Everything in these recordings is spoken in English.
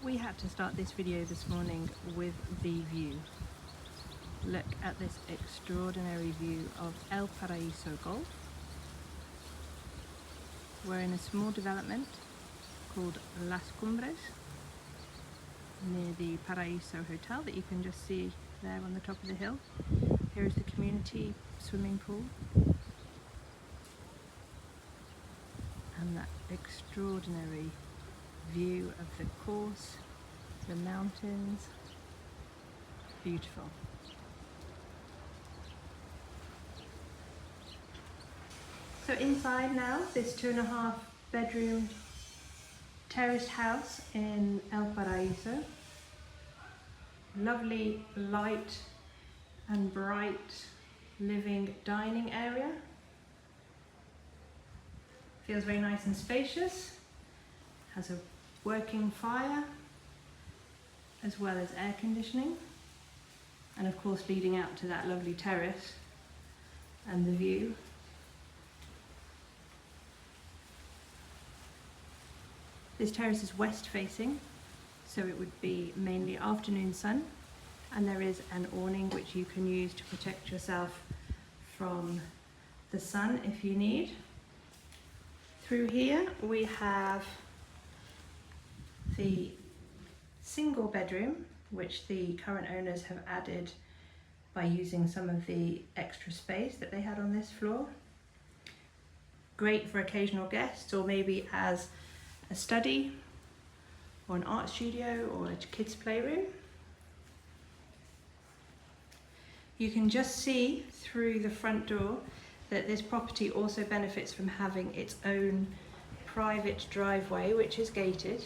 We had to start this video this morning with the view. Look at this extraordinary view of El Paraíso Golf. We're in a small development called Las Cumbres near the Paraiso hotel that you can just see there on the top of the hill. Here is the community swimming pool and that extraordinary view of the course, the mountains. Beautiful. So inside now, this 2.5 bedroom terraced house in El Paraiso. Lovely light and bright living dining area. Feels very nice and spacious. Has a working fire as well as air conditioning, and of course leading out to that lovely terrace and the view. This terrace is west facing, so it would be mainly afternoon sun, and there is an awning which you can use to protect yourself from the sun if you need. Through here we have the single bedroom, which the current owners have added by using some of the extra space that they had on this floor. Great for occasional guests, or maybe as a study or an art studio or a kids playroom. You can just see through the front door that this property also benefits from having its own private driveway, which is gated.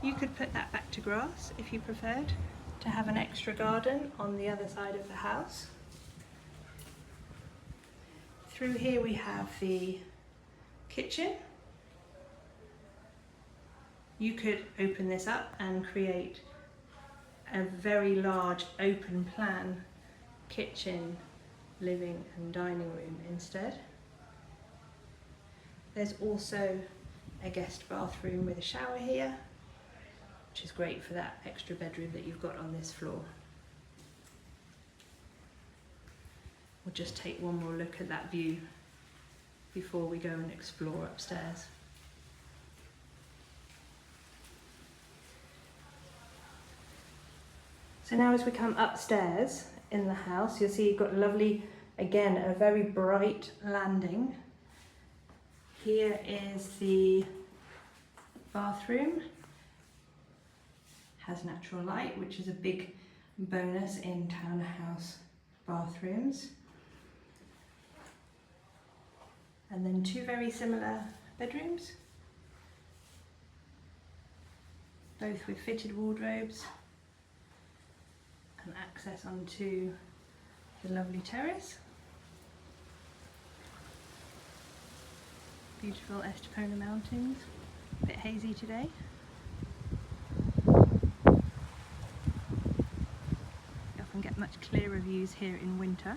You could put that back to grass if you preferred to have an extra garden on the other side of the house. Through here we have the kitchen. You could open this up and create a very large open plan kitchen, living and dining room instead. There's also a guest bathroom with a shower here, which is great for that extra bedroom that you've got on this floor. We'll just take one more look at that view before we go and explore upstairs. So now as we come upstairs in the house, you'll see you've got lovely, again, a very bright landing. Here is the bathroom. Has natural light, which is a big bonus in townhouse bathrooms. And then two very similar bedrooms, both with fitted wardrobes and access onto the lovely terrace. Beautiful Estepona mountains, a bit hazy today. You often get much clearer views here in winter.